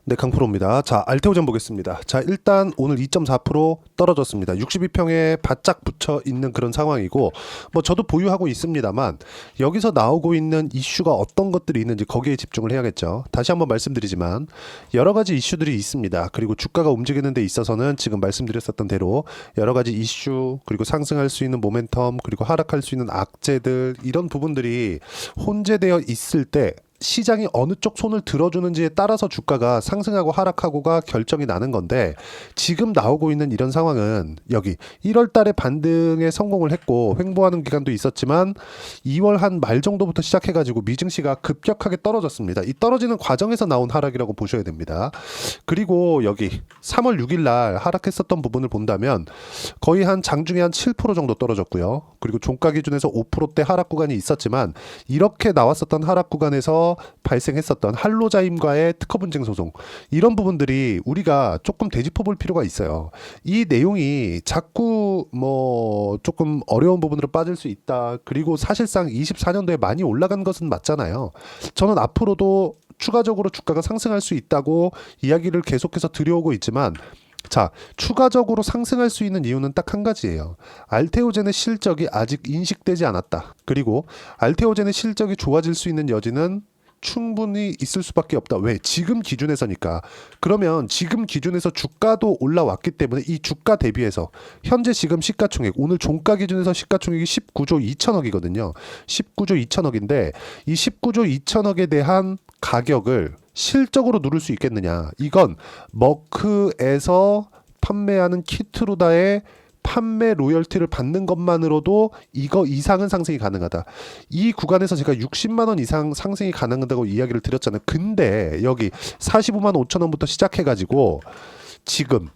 네, 강프로입니다. 자, 알테오젠 보겠습니다. 자, 일단 오늘 2.4% 떨어졌습니다. 62평에 바짝 붙여 있는 그런 상황이고, 뭐 저도 보유하고 있습니다만 여기서 나오고 있는 이슈가 어떤 것들이 있는지 거기에 집중을 해야겠죠. 다시 한번 말씀드리지만 여러 가지 이슈들이 있습니다. 그리고 주가가 움직이는 데 있어서는 지금 말씀드렸었던 대로 여러 가지 이슈, 그리고 상승할 수 있는 모멘텀, 그리고 하락할 수 있는 악재들, 이런 부분들이 혼재되어 있을 때 시장이 어느 쪽 손을 들어주는지에 따라서 주가가 상승하고 하락하고가 결정이 나는 건데, 지금 나오고 있는 이런 상황은 여기 1월 달에 반등에 성공을 했고 횡보하는 기간도 있었지만 2월 한 말 정도부터 시작해가지고 미증시가 급격하게 떨어졌습니다. 이 떨어지는 과정에서 나온 하락이라고 보셔야 됩니다. 그리고 여기 3월 6일 날 하락했었던 부분을 본다면 거의 한 장중에 한 7% 정도 떨어졌고요. 그리고 종가 기준에서 5%대 하락 구간이 있었지만 이렇게 나왔었던 하락 구간에서 발생했었던 할로자임과의 특허 분쟁 소송, 이런 부분들이 우리가 조금 되짚어 볼 필요가 있어요. 이 내용이 자꾸 뭐 조금 어려운 부분으로 빠질 수 있다. 그리고 사실상 24년도에 많이 올라간 것은 맞잖아요. 저는 앞으로도 추가적으로 주가가 상승할 수 있다고 이야기를 계속해서 드려오고 있지만, 자, 추가적으로 상승할 수 있는 이유는 딱 한 가지예요. 알테오젠의 실적이 아직 인식되지 않았다. 그리고 알테오젠의 실적이 좋아질 수 있는 여지는 충분히 있을 수밖에 없다. 왜? 지금 기준에서니까. 그러면 지금 기준에서 주가도 올라왔기 때문에 이 주가 대비해서 현재 지금 시가총액, 오늘 종가 기준에서 시가총액이 19조 2천억이거든요. 19조 2천억인데 이 19조 2천억에 대한 가격을 실적으로 누를 수 있겠느냐. 이건 머크에서 판매하는 키트루다의 판매 로열티를 받는 것만으로도 이거 이상은 상승이 가능하다. 이 구간에서 제가 60만 원 이상 상승이 가능하다고 이야기를 드렸잖아요. 근데 여기 45만 5천 원부터 시작해가지고 지금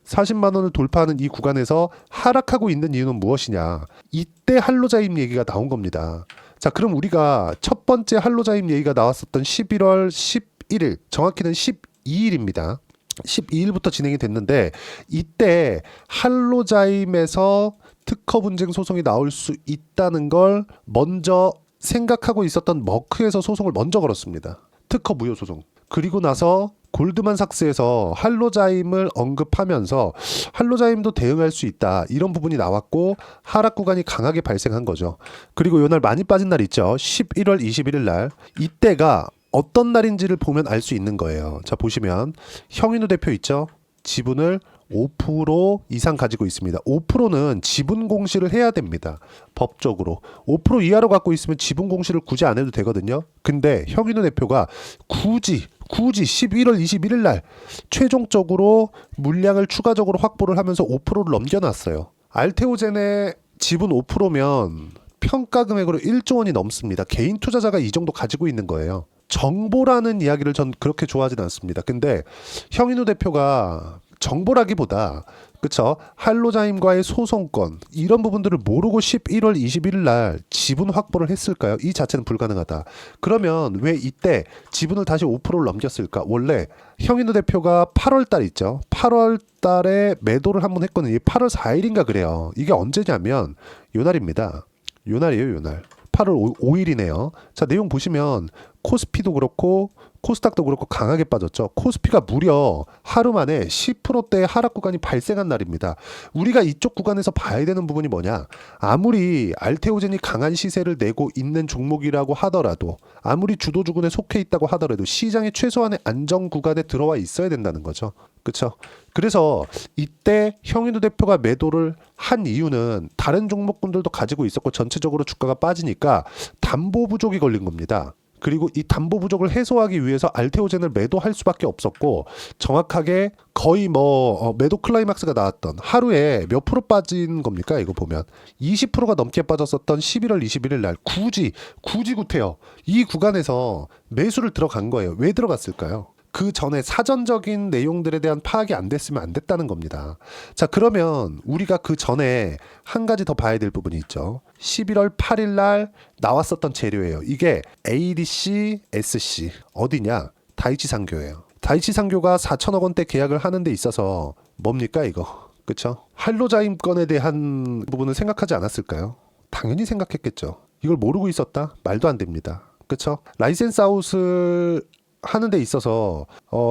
40만 원을 돌파하는 이 구간에서 하락하고 있는 이유는 무엇이냐. 이때 할로자임 얘기가 나온 겁니다. 자, 그럼 우리가 첫 번째 할로자임 얘기가 나왔었던 11월 11일, 정확히는 12일입니다. 12일부터 진행이 됐는데 이때 할로자임에서 특허 분쟁 소송이 나올 수 있다는 걸 먼저 생각하고 있었던 머크에서 소송을 먼저 걸었습니다. 특허 무효 소송. 그리고 나서 골드만삭스에서 할로자임을 언급하면서 할로자임도 대응할 수 있다, 이런 부분이 나왔고 하락 구간이 강하게 발생한 거죠. 그리고 요날 많이 빠진 날 있죠. 11월 21일 날. 이때가 어떤 날인지를 보면 알 수 있는 거예요. 자, 보시면 형인우 대표 있죠? 지분을 5% 이상 가지고 있습니다. 5%는 지분 공시를 해야 됩니다. 법적으로. 5% 이하로 갖고 있으면 지분 공시를 굳이 안 해도 되거든요. 근데 형인우 대표가 굳이 11월 21일 날 최종적으로 물량을 추가적으로 확보를 하면서 5%를 넘겨놨어요. 알테오젠의 지분 5%면 평가 금액으로 1조 원이 넘습니다. 개인 투자자가 이 정도 가지고 있는 거예요. 정보라는 이야기를 전 그렇게 좋아하진 않습니다. 근데 형인우 대표가 정보라기보다, 그쵸, 할로자임과의 소송권, 이런 부분들을 모르고 11월 21일 날 지분 확보를 했을까요? 이 자체는 불가능하다. 그러면 왜 이때 지분을 다시 5%를 넘겼을까? 원래 형인우 대표가 8월 달 있죠. 8월 달에 매도를 한번 했거든요. 8월 4일인가 그래요. 이게 언제냐면 요 날입니다. 요 날이에요, 요 날. 8월 5일이네요. 자, 내용 보시면 코스피도 그렇고 코스닥도 그렇고 강하게 빠졌죠. 코스피가 무려 하루 만에 10%대의 하락 구간이 발생한 날입니다. 우리가 이쪽 구간에서 봐야 되는 부분이 뭐냐. 아무리 알테오젠이 강한 시세를 내고 있는 종목이라고 하더라도, 아무리 주도주군에 속해 있다고 하더라도 시장의 최소한의 안정 구간에 들어와 있어야 된다는 거죠. 그렇죠? 그래서 이때 형인우 대표가 매도를 한 이유는 다른 종목군들도 가지고 있었고 전체적으로 주가가 빠지니까 담보 부족이 걸린 겁니다. 그리고 이 담보 부족을 해소하기 위해서 알테오젠을 매도할 수밖에 없었고, 정확하게 거의 매도 클라이막스가 나왔던 하루에 몇 프로 빠진 겁니까? 이거 보면 20%가 넘게 빠졌었던 11월 21일 날 굳이 구태여 이 구간에서 매수를 들어간 거예요. 왜 들어갔을까요? 그 전에 사전적인 내용들에 대한 파악이 안 됐으면 안 됐다는 겁니다. 자, 그러면 우리가 그 전에 한 가지 더 봐야 될 부분이 있죠. 11월 8일 날 나왔었던 재료예요. 이게 ADC, SC. 어디냐? 다이치상교예요. 다이치상교가 4천억 원대 계약을 하는 데 있어서 뭡니까 이거? 그쵸? 할로자임 건에 대한 부분을 생각하지 않았을까요? 당연히 생각했겠죠. 이걸 모르고 있었다? 말도 안 됩니다. 그쵸? 라이센스 아웃을 하는 데 있어서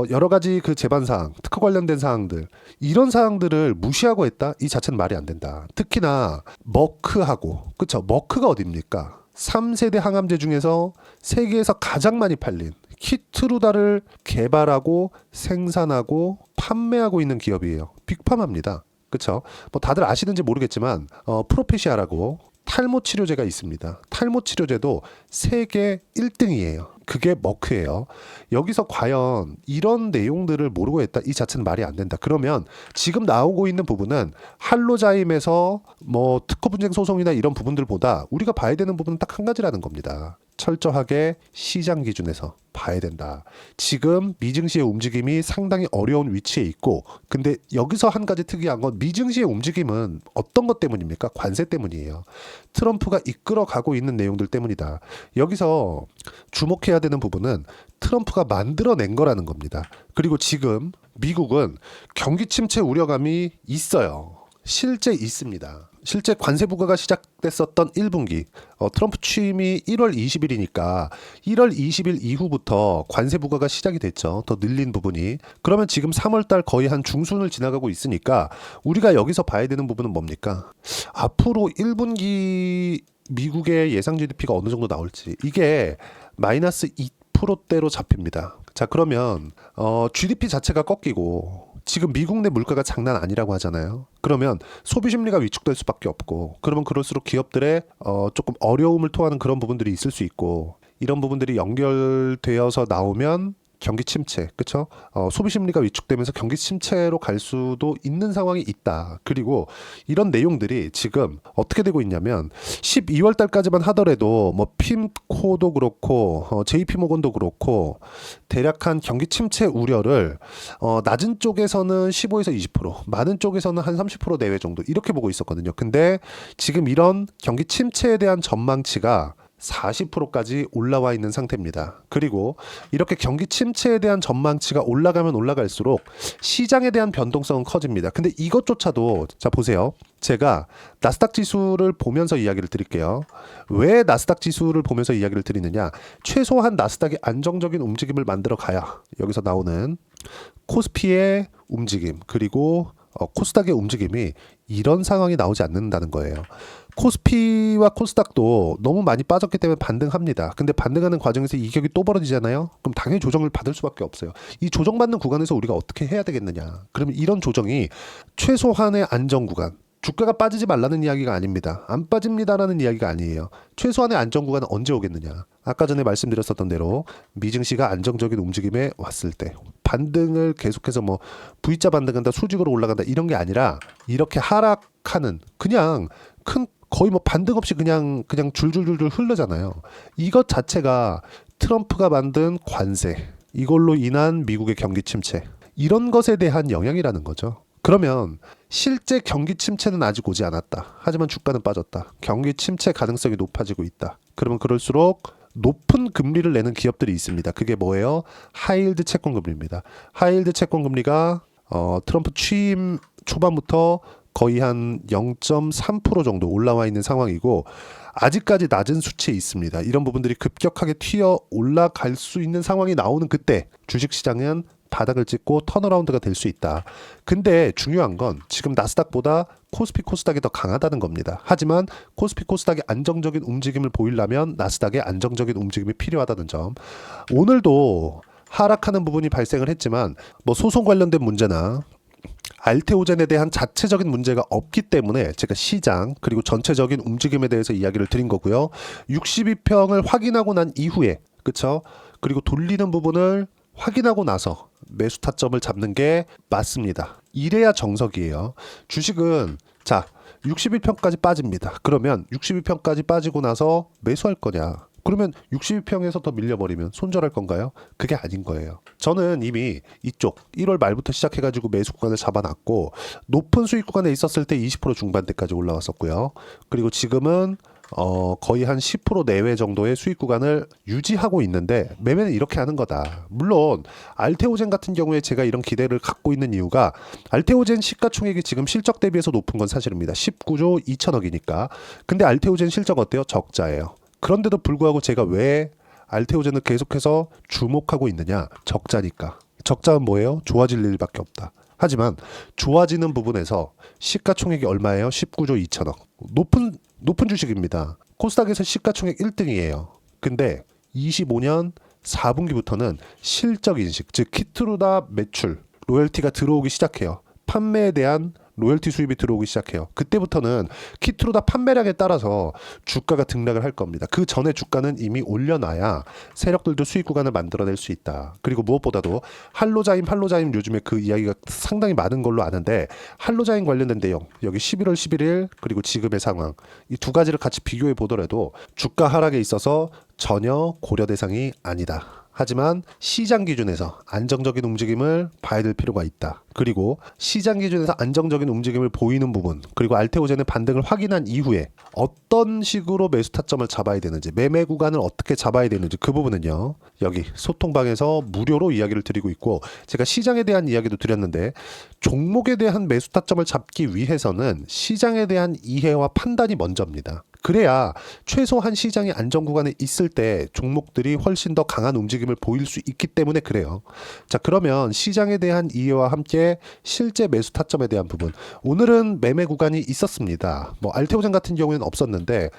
여러 가지 그 재반 사항, 특허 관련된 사항들 이런 사항들을 무시하고 했다? 이 자체는 말이 안 된다. 특히나 머크하고 그쵸? 머크가 어디입니까? 3세대 항암제 중에서 세계에서 가장 많이 팔린 키트루다를 개발하고 생산하고 판매하고 있는 기업이에요. 빅파마입니다. 그쵸? 뭐 다들 아시는지 모르겠지만 프로페시아라고 탈모 치료제가 있습니다. 탈모 치료제도 세계 1등이에요. 그게 머크예요. 여기서 과연 이런 내용들을 모르고 했다 이 자체는 말이 안 된다. 그러면 지금 나오고 있는 부분은 할로자임에서 뭐 특허 분쟁 소송이나 이런 부분들보다 우리가 봐야 되는 부분은 딱 한 가지라는 겁니다. 철저하게 시장 기준에서 봐야 된다. 지금 미증시의 움직임이 상당히 어려운 위치에 있고 근데 여기서 한 가지 특이한 건 미증시의 움직임은 어떤 것 때문입니까? 관세 때문이에요. 트럼프가 이끌어가고 있는 내용들 때문이다. 여기서 주목해야 되는 부분은 트럼프가 만들어낸 거라는 겁니다. 그리고 지금 미국은 경기 침체 우려감이 있어요. 실제 있습니다. 실제 관세 부과가 시작됐었던 1분기 트럼프 취임이 1월 20일이니까 1월 20일 이후부터 관세 부과가 시작이 됐죠. 더 늘린 부분이. 그러면 지금 3월달 거의 한 중순을 지나가고 있으니까 우리가 여기서 봐야 되는 부분은 뭡니까? 앞으로 1분기 미국의 예상 GDP가 어느 정도 나올지 이게 마이너스 2%대로 잡힙니다. 자 그러면 GDP 자체가 꺾이고 지금 미국 내 물가가 장난 아니라고 하잖아요. 그러면 소비 심리가 위축될 수밖에 없고 그러면 그럴수록 기업들의 조금 어려움을 토하는 그런 부분들이 있을 수 있고 이런 부분들이 연결되어서 나오면 경기 침체, 그렇죠? 소비 심리가 위축되면서 경기 침체로 갈 수도 있는 상황이 있다. 그리고 이런 내용들이 지금 어떻게 되고 있냐면 12월 달까지만 하더라도 뭐 핀코도 그렇고 JP 모건도 그렇고 대략 한 경기 침체 우려를 낮은 쪽에서는 15에서 20%, 많은 쪽에서는 한 30% 내외 정도 이렇게 보고 있었거든요. 근데 지금 이런 경기 침체에 대한 전망치가 40%까지 올라와 있는 상태입니다. 그리고 이렇게 경기 침체에 대한 전망치가 올라가면 올라갈수록 시장에 대한 변동성은 커집니다. 근데 이것조차도 자 보세요. 제가 나스닥 지수를 보면서 이야기를 드릴게요. 왜 나스닥 지수를 보면서 이야기를 드리느냐? 최소한 나스닥이 안정적인 움직임을 만들어 가야 여기서 나오는 코스피의 움직임 그리고 코스닥의 움직임이 이런 상황이 나오지 않는다는 거예요. 코스피와 코스닥도 너무 많이 빠졌기 때문에 반등합니다. 근데 반등하는 과정에서 이격이 또 벌어지잖아요. 그럼 당연히 조정을 받을 수밖에 없어요. 이 조정받는 구간에서 우리가 어떻게 해야 되겠느냐. 그러면 이런 조정이 최소한의 안정 구간. 주가가 빠지지 말라는 이야기가 아닙니다. 안 빠집니다라는 이야기가 아니에요. 최소한의 안정 구간은 언제 오겠느냐. 아까 전에 말씀드렸었던 대로 미증시가 안정적인 움직임에 왔을 때 반등을 계속해서 뭐 V자 반등한다, 수직으로 올라간다 이런 게 아니라 이렇게 하락하는 그냥 큰 거의 뭐 반등 없이 그냥 줄줄줄줄 흐르잖아요. 이것 자체가 트럼프가 만든 관세, 이걸로 인한 미국의 경기 침체, 이런 것에 대한 영향이라는 거죠. 그러면 실제 경기 침체는 아직 오지 않았다. 하지만 주가는 빠졌다. 경기 침체 가능성이 높아지고 있다. 그러면 그럴수록 높은 금리를 내는 기업들이 있습니다. 그게 뭐예요? 하이힐드 채권 금리입니다. 하이힐드 채권 금리가 트럼프 취임 초반부터 거의 한 0.3% 정도 올라와 있는 상황이고 아직까지 낮은 수치에 있습니다. 이런 부분들이 급격하게 튀어 올라갈 수 있는 상황이 나오는 그때 주식시장은 바닥을 찍고 턴어라운드가 될 수 있다. 근데 중요한 건 지금 나스닥보다 코스피 코스닥이 더 강하다는 겁니다. 하지만 코스피 코스닥이 안정적인 움직임을 보이려면 나스닥의 안정적인 움직임이 필요하다는 점. 오늘도 하락하는 부분이 발생을 했지만 뭐 소송 관련된 문제나 알테오젠에 대한 자체적인 문제가 없기 때문에 제가 시장 그리고 전체적인 움직임에 대해서 이야기를 드린 거고요. 62평을 확인하고 난 이후에 그쵸? 그리고 돌리는 부분을 확인하고 나서 매수 타점을 잡는 게 맞습니다. 이래야 정석이에요. 주식은 자 61평까지 빠집니다. 그러면 62평까지 빠지고 나서 매수할 거냐? 그러면 62평에서 더 밀려버리면 손절할 건가요? 그게 아닌 거예요. 저는 이미 이쪽 1월 말부터 시작해가지고 매수 구간을 잡아놨고 높은 수익 구간에 있었을 때 20% 중반대까지 올라왔었고요. 그리고 지금은 거의 한 10% 내외 정도의 수익 구간을 유지하고 있는데 매매는 이렇게 하는 거다. 물론 알테오젠 같은 경우에 제가 이런 기대를 갖고 있는 이유가 알테오젠 시가총액이 지금 실적 대비해서 높은 건 사실입니다. 19조 2천억이니까. 근데 알테오젠 실적 어때요? 적자예요. 그런데도 불구하고 제가 왜 알테오젠을 계속해서 주목하고 있느냐? 적자니까. 적자는 뭐예요? 좋아질 일밖에 없다. 하지만 좋아지는 부분에서 시가총액이 얼마예요? 19조 2천억. 높은 주식입니다. 코스닥에서 시가총액 1등이에요. 근데 25년 4분기부터는 실적 인식, 즉 키트루다 매출, 로열티가 들어오기 시작해요. 판매에 대한 로열티 수입이 들어오기 시작해요. 그때부터는 키트루다 판매량에 따라서 주가가 등락을 할 겁니다. 그 전에 주가는 이미 올려놔야 세력들도 수익 구간을 만들어낼 수 있다. 그리고 무엇보다도 할로자임 요즘에 그 이야기가 상당히 많은 걸로 아는데, 할로자임 관련된 내용 여기 11월 11일 그리고 지금의 상황, 이 두 가지를 같이 비교해 보더라도 주가 하락에 있어서 전혀 고려 대상이 아니다. 하지만 시장 기준에서 안정적인 움직임을 봐야 될 필요가 있다. 그리고 시장 기준에서 안정적인 움직임을 보이는 부분, 그리고 알테오젠의 반등을 확인한 이후에 어떤 식으로 매수 타점을 잡아야 되는지, 매매 구간을 어떻게 잡아야 되는지, 그 부분은요 여기 소통방에서 무료로 이야기를 드리고 있고, 제가 시장에 대한 이야기도 드렸는데, 종목에 대한 매수 타점을 잡기 위해서는 시장에 대한 이해와 판단이 먼저입니다. 그래야 최소한 시장이 안정 구간에 있을 때 종목들이 훨씬 더 강한 움직임을 보일 수 있기 때문에 그래요. 자, 그러면 시장에 대한 이해와 함께 실제 매수 타점에 대한 부분, 오늘은 매매 구간이 있었습니다. 뭐 알테오젠 같은 경우에는 없었는데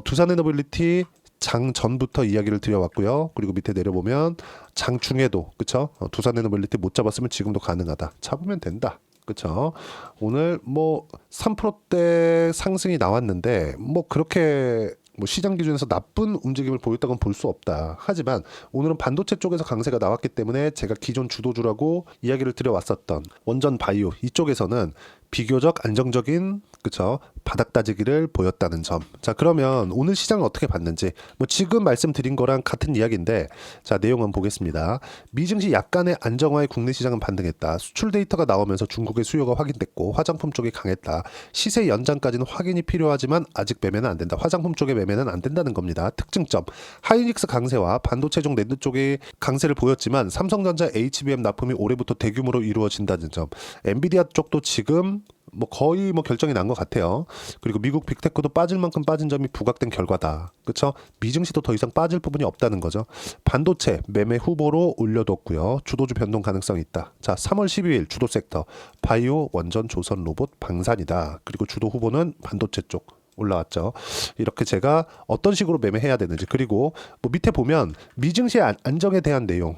두산에너빌리티 장 전부터 이야기를 드려왔고요. 그리고 밑에 내려보면 장 중에도, 그쵸? 두산에너빌리티 못 잡았으면 지금도 가능하다. 잡으면 된다. 그쵸? 오늘 뭐 3%대 상승이 나왔는데 뭐 그렇게 뭐 시장 기준에서 나쁜 움직임을 보였다고는 볼 수 없다. 하지만 오늘은 반도체 쪽에서 강세가 나왔기 때문에 제가 기존 주도주라고 이야기를 드려왔었던 원전 바이오 이쪽에서는 비교적 안정적인, 그쵸, 바닥 다지기를 보였다는 점. 자, 그러면 오늘 시장을 어떻게 봤는지, 뭐 지금 말씀드린 거랑 같은 이야기인데, 자, 내용은 보겠습니다. 미증시 약간의 안정화에 국내 시장은 반등했다. 수출 데이터가 나오면서 중국의 수요가 확인됐고 화장품 쪽이 강했다. 시세 연장까지는 확인이 필요하지만 아직 매매는 안 된다. 화장품 쪽의 매매는 안 된다는 겁니다. 특징점, 하이닉스 강세와 반도체종 랜드 쪽의 강세를 보였지만 삼성전자 HBM 납품이 올해부터 대규모로 이루어진다는 점. 엔비디아 쪽도 지금 뭐 거의 뭐 결정이 난 것 같아요. 그리고 미국 빅테크도 빠질 만큼 빠진 점이 부각된 결과다. 그렇죠? 미증시도 더 이상 빠질 부분이 없다는 거죠. 반도체 매매 후보로 올려뒀고요. 주도주 변동 가능성이 있다. 자, 3월 12일 주도 섹터 바이오, 원전, 조선, 로봇, 방산이다. 그리고 주도 후보는 반도체 쪽 올라왔죠. 이렇게 제가 어떤 식으로 매매해야 되는지, 그리고 뭐 밑에 보면 미증시의 안정에 대한 내용,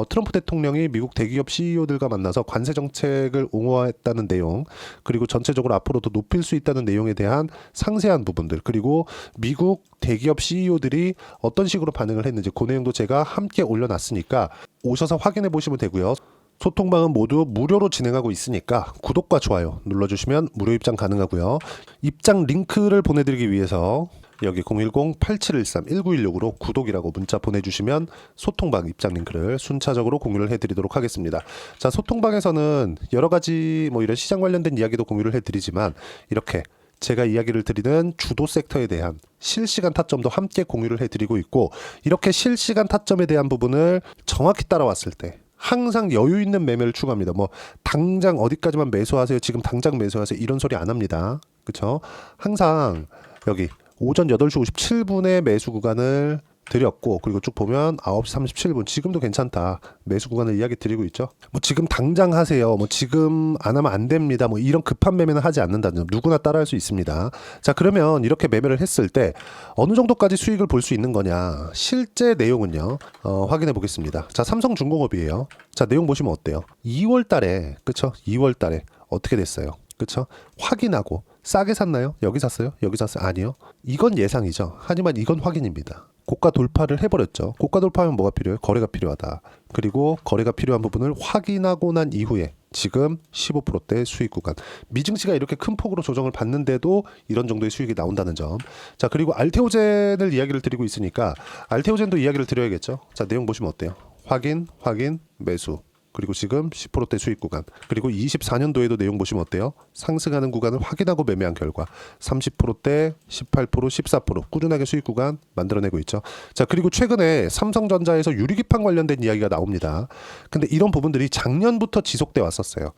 트럼프 대통령이 미국 대기업 CEO들과 만나서 관세 정책을 옹호했다는 내용, 그리고 전체적으로 앞으로도 높일 수 있다는 내용에 대한 상세한 부분들, 그리고 미국 대기업 CEO들이 어떤 식으로 반응을 했는지 그 내용도 제가 함께 올려놨으니까 오셔서 확인해 보시면 되고요. 소통방은 모두 무료로 진행하고 있으니까 구독과 좋아요 눌러주시면 무료 입장 가능하고요. 입장 링크를 보내드리기 위해서 여기 010-8713-1916으로 구독이라고 문자 보내주시면 소통방 입장 링크를 순차적으로 공유를 해드리도록 하겠습니다. 자, 소통방에서는 여러가지 뭐 이런 시장 관련된 이야기도 공유를 해드리지만, 이렇게 제가 이야기를 드리는 주도 섹터에 대한 실시간 타점도 함께 공유를 해드리고 있고, 이렇게 실시간 타점에 대한 부분을 정확히 따라왔을 때 항상 여유 있는 매매를 추구합니다. 뭐 당장 어디까지만 매수하세요, 지금 당장 매수하세요, 이런 소리 안 합니다. 그쵸? 항상 여기 오전 8시 57분에 매수 구간을 드렸고, 그리고 쭉 보면 9시 37분 지금도 괜찮다 매수 구간을 이야기 드리고 있죠. 뭐 지금 당장 하세요, 뭐 지금 안 하면 안 됩니다, 뭐 이런 급한 매매는 하지 않는다는 점 누구나 따라할 수 있습니다. 자, 그러면 이렇게 매매를 했을 때 어느 정도까지 수익을 볼 수 있는 거냐, 실제 내용은요 확인해 보겠습니다. 자, 삼성중공업이에요. 자, 내용 보시면 어때요? 2월 달에, 그쵸? 2월 달에 어떻게 됐어요? 그쵸? 확인하고 싸게 샀나요? 여기 샀어요? 여기 샀어요? 아니요. 이건 예상이죠. 하지만 이건 확인입니다. 고가 돌파를 해버렸죠. 고가 돌파하면 뭐가 필요해요? 거래가 필요하다. 그리고 거래가 필요한 부분을 확인하고 난 이후에 지금 15%대 수익 구간, 미증시가 이렇게 큰 폭으로 조정을 받는데도 이런 정도의 수익이 나온다는 점. 자, 그리고 알테오젠을 이야기를 드리고 있으니까 알테오젠도 이야기를 드려야겠죠. 자, 내용 보시면 어때요? 확인, 매수, 그리고 지금 10%대 수익 구간, 그리고 24년도에도 내용 보시면 어때요? 상승하는 구간을 확인하고 매매한 결과 30%대 18%, 14% 꾸준하게 수익 구간 만들어내고 있죠. 자, 그리고 최근에 삼성전자에서 유리기판 관련된 이야기가 나옵니다. 근데 이런 부분들이 작년부터 지속돼 왔었어요.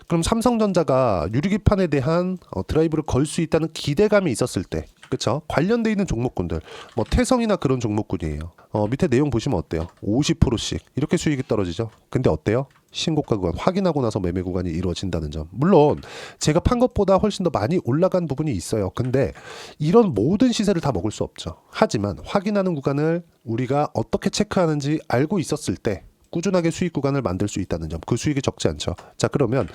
그럼 삼성전자가 유리기판에 대한 드라이브를 걸 수 있다는 기대감이 있었을 때 그쵸? 관련돼 있는 종목군들, 뭐 태성이나 그런 종목군이에요. 밑에 내용 보시면 어때요? 50%씩 이렇게 수익이 떨어지죠. 근데 어때요? 신고가 구간 확인하고 나서 매매 구간이 이루어진다는 점. 물론 제가 판 것보다 훨씬 더 많이 올라간 부분이 있어요. 근데 이런 모든 시세를 다 먹을 수 없죠. 하지만 확인하는 구간을 우리가 어떻게 체크하는지 알고 있었을 때 꾸준하게 수익 구간을 만들 수 있다는 점. 그 수익이 적지 않죠. 자, 그러면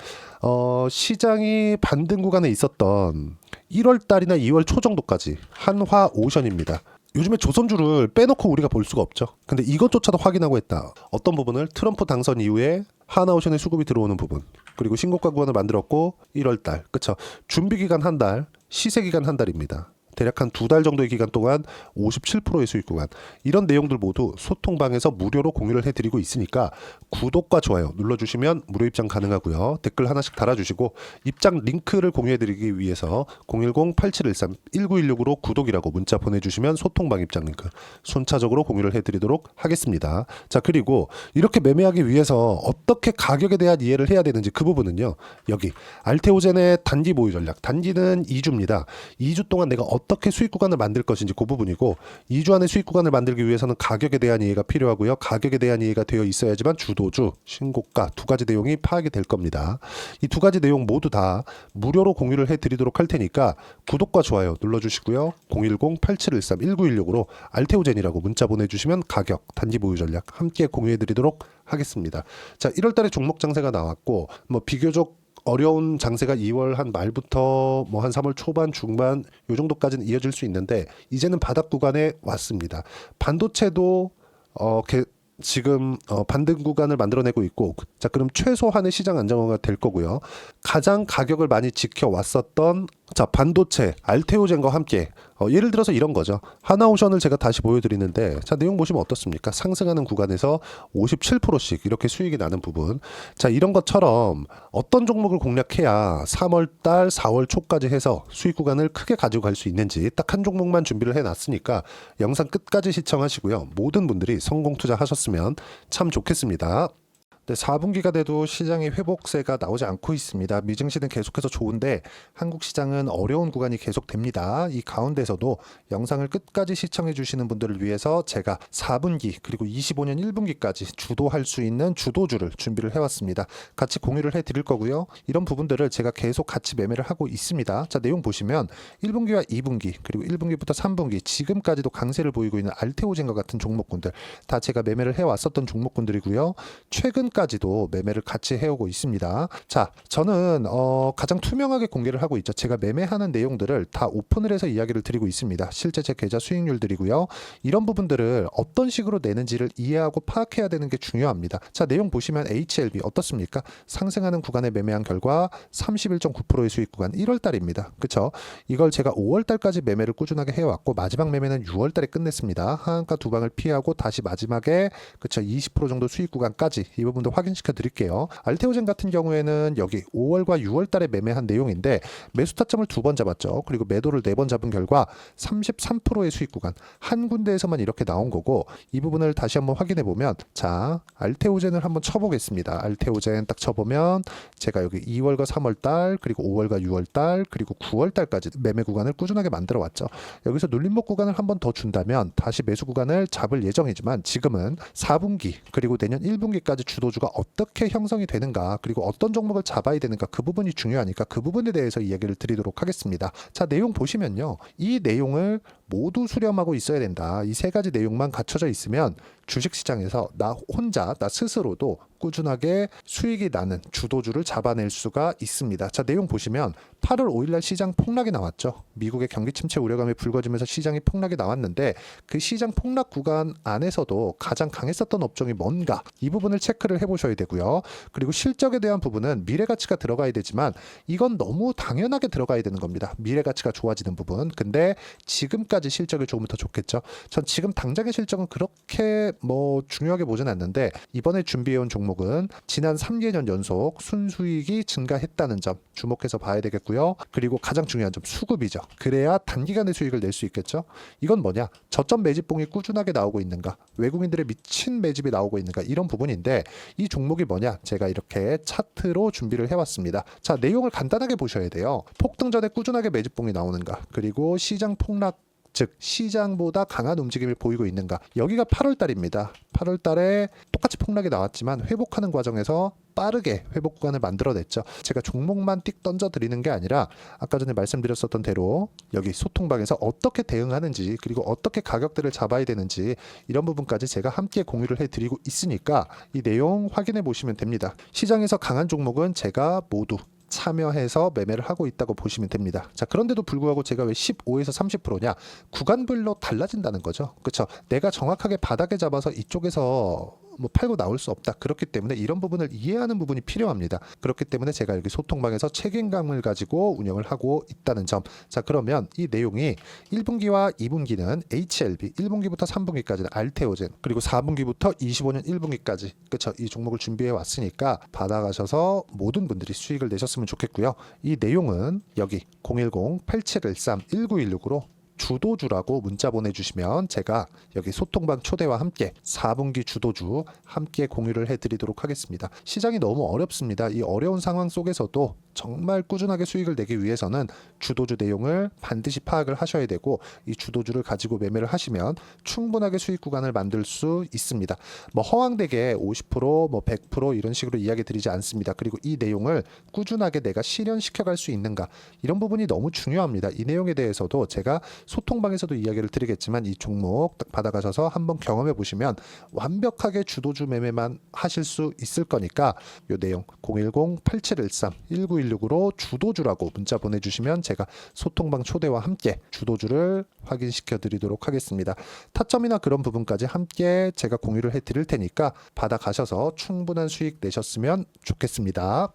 시장이 반등 구간에 있었던 1월 달이나 2월 초 정도까지 한화오션입니다. 요즘에 조선주를 빼놓고 우리가 볼 수가 없죠. 근데 이것조차도 확인하고 했다. 어떤 부분을 트럼프 당선 이후에 하나오션의 수급이 들어오는 부분, 그리고 신고가 구간을 만들었고 1월달, 그쵸? 준비기간 한 달, 시세기간 한 달입니다. 대략 한 2달 정도의 기간 동안 57%의 수익 구간, 이런 내용들 모두 소통방에서 무료로 공유를 해드리고 있으니까 구독과 좋아요 눌러주시면 무료 입장 가능하고요. 댓글 하나씩 달아주시고 입장 링크를 공유해드리기 위해서 010-8713-1916으로 구독이라고 문자 보내주시면 소통방 입장 링크 순차적으로 공유를 해드리도록 하겠습니다. 자, 그리고 이렇게 매매하기 위해서 어떻게 가격에 대한 이해를 해야 되는지 그 부분은요, 여기 알테오젠의 단기 보유 전략, 단기는 2주입니다. 2주 동안 내가 어떻게 수익 구간을 만들 것인지 그 부분이고, 2주 안에 수익 구간을 만들기 위해서는 가격에 대한 이해가 필요하고요. 가격에 대한 이해가 되어 있어야지만 주도주, 신고가 두 가지 내용이 파악이 될 겁니다. 이 두 가지 내용 모두 다 무료로 공유를 해드리도록 할 테니까 구독과 좋아요 눌러주시고요. 010-8713-1916으로 알테오젠이라고 문자 보내주시면 가격, 단기 보유 전략 함께 공유해드리도록 하겠습니다. 자, 1월달에 종목 장세가 나왔고, 뭐 비교적 어려운 장세가 2월 한 말부터 뭐 한 3월 초반 중반 요 정도까지는 이어질 수 있는데, 이제는 바닥 구간에 왔습니다. 반도체도 지금 반등 구간을 만들어내고 있고, 자, 그럼 최소한의 시장 안정화가 될 거고요. 가장 가격을 많이 지켜왔었던 자, 반도체 알테오젠과 함께 예를 들어서 이런 거죠. 하나오션을 제가 다시 보여드리는데, 자, 내용 보시면 어떻습니까? 상승하는 구간에서 57%씩 이렇게 수익이 나는 부분. 자, 이런 것처럼 어떤 종목을 공략해야 3월달 4월 초까지 해서 수익 구간을 크게 가지고 갈 수 있는지 딱 한 종목만 준비를 해놨으니까 영상 끝까지 시청하시고요. 모든 분들이 성공 투자하셨으면 참 좋겠습니다. 네, 4분기가 돼도 시장의 회복세가 나오지 않고 있습니다. 미증시는 계속해서 좋은데 한국 시장은 어려운 구간이 계속됩니다. 이 가운데서도 영상을 끝까지 시청해 주시는 분들을 위해서 제가 4분기 그리고 25년 1분기까지 주도할 수 있는 주도주를 준비를 해왔습니다. 같이 공유를 해드릴 거고요. 이런 부분들을 제가 계속 같이 매매를 하고 있습니다. 자, 내용 보시면 1분기와 2분기 그리고 1분기부터 3분기 지금까지도 강세를 보이고 있는 알테오젠과 같은 종목군들 다 제가 매매를 해왔었던 종목군들이고요. 최근까지도 매매를 같이 해오고 있습니다. 자, 저는 가장 투명하게 공개를 하고 있죠. 제가 매매하는 내용들을 다 오픈을 해서 이야기를 드리고 있습니다. 실제 제 계좌 수익률들이고요. 이런 부분들을 어떤 식으로 내는지를 이해하고 파악해야 되는 게 중요합니다. 자, 내용 보시면 HLB 어떻습니까? 상승하는 구간에 매매한 결과 31.9%의 수익 구간 1월달입니다. 그쵸? 이걸 제가 5월달까지 매매를 꾸준하게 해왔고 마지막 매매는 6월달에 끝냈습니다. 하한가 두 방을 피하고 다시 마지막에 그쵸 20% 정도 수익 구간까지 이 부분도 확인시켜 드릴게요. 알테오젠 같은 경우에는 여기 5월과 6월달에 매매한 내용인데 매수 타점을 2번 잡았죠. 그리고 매도를 4번 잡은 결과 33%의 수익 구간 한 군데에서만 이렇게 나온 거고, 이 부분을 다시 한번 확인해 보면 자, 알테오젠을 한번 쳐보겠습니다. 알테오젠 딱 쳐보면 제가 여기 2월과 3월달 그리고 5월과 6월달 그리고 9월달까지 매매 구간을 꾸준하게 만들어 왔죠. 여기서 눌림목 구간을 한번 더 준다면 다시 매수 구간을 잡을 예정이지만 지금은 4분기 그리고 내년 1분기까지 주도주가 어떻게 형성이 되는가 그리고 어떤 종목을 잡아야 되는가 그 부분이 중요하니까 그 부분에 대해서 이야기를 드리도록 하겠습니다. 자, 내용 보시면요. 이 내용을 모두 수렴하고 있어야 된다. 이 세 가지 내용만 갖춰져 있으면 주식시장에서 나 혼자 나 스스로도 꾸준하게 수익이 나는 주도주를 잡아낼 수가 있습니다. 자, 내용 보시면 8월 5일날 시장 폭락이 나왔죠. 미국의 경기 침체 우려감이 불거지면서 시장이 폭락이 나왔는데 그 시장 폭락 구간 안에서도 가장 강했었던 업종이 뭔가 이 부분을 체크를 해보셔야 되고요. 그리고 실적에 대한 부분은 미래가치가 들어가야 되지만 이건 너무 당연하게 들어가야 되는 겁니다. 미래가치가 좋아지는 부분. 근데 지금까지 내일까지 실적이 조금 더 좋겠죠. 전 지금 당장의 실적은 그렇게 뭐 중요하게 보진 않는데 이번에 준비해온 종목은 지난 3개년 연속 순수익이 증가했다는 점 주목해서 봐야 되겠고요. 그리고 가장 중요한 점 수급이죠. 그래야 단기간에 수익을 낼 수 있겠죠. 이건 뭐냐? 저점 매집봉이 꾸준하게 나오고 있는가? 외국인들의 미친 매집이 나오고 있는가? 이런 부분인데 이 종목이 뭐냐? 제가 이렇게 차트로 준비를 해왔습니다. 자, 내용을 간단하게 보셔야 돼요. 폭등 전에 꾸준하게 매집봉이 나오는가? 그리고 시장 폭락 즉 시장보다 강한 움직임을 보이고 있는가. 여기가 8월 달입니다. 8월 달에 똑같이 폭락이 나왔지만 회복하는 과정에서 빠르게 회복 구간을 만들어냈죠. 제가 종목만 띡 던져 드리는 게 아니라 아까 전에 말씀드렸었던 대로 여기 소통방에서 어떻게 대응하는지 그리고 어떻게 가격대를 잡아야 되는지 이런 부분까지 제가 함께 공유를 해드리고 있으니까 이 내용 확인해 보시면 됩니다. 시장에서 강한 종목은 제가 모두 참여해서 매매를 하고 있다고 보시면 됩니다. 자, 그런데도 불구하고 제가 왜 15에서 30%냐? 구간별로 달라진다는 거죠. 그렇죠? 내가 정확하게 바닥에 잡아서 이쪽에서 뭐 팔고 나올 수 없다. 그렇기 때문에 이런 부분을 이해하는 부분이 필요합니다. 그렇기 때문에 제가 여기 소통방에서 책임감을 가지고 운영을 하고 있다는 점. 자, 그러면 이 내용이 1분기와 2분기는 HLB, 1분기부터 3분기까지는 알테오젠, 그리고 4분기부터 25년 1분기까지 그렇죠? 이 종목을 준비해 왔으니까 받아가셔서 모든 분들이 수익을 내셨으면 좋겠고요. 이 내용은 여기 010-8713-1916으로 주도주라고 문자 보내주시면 제가 여기 소통방 초대와 함께 4분기 주도주 함께 공유를 해드리도록 하겠습니다. 시장이 너무 어렵습니다. 이 어려운 상황 속에서도 정말 꾸준하게 수익을 내기 위해서는 주도주 내용을 반드시 파악을 하셔야 되고 이 주도주를 가지고 매매를 하시면 충분하게 수익 구간을 만들 수 있습니다. 뭐 허황되게 50%뭐 100% 이런 식으로 이야기 드리지 않습니다. 그리고 이 내용을 꾸준하게 내가 실현시켜 갈 수 있는가 이런 부분이 너무 중요합니다. 이 내용에 대해서도 제가 소통방에서도 이야기를 드리겠지만 이 종목 딱 받아가셔서 한번 경험해 보시면 완벽하게 주도주 매매만 하실 수 있을 거니까 이 내용 010-8713-1916으로 주도주라고 문자 보내주시면 제가 소통방 초대와 함께 주도주를 확인시켜 드리도록 하겠습니다. 타점이나 그런 부분까지 함께 제가 공유를 해 드릴 테니까 받아가셔서 충분한 수익 내셨으면 좋겠습니다.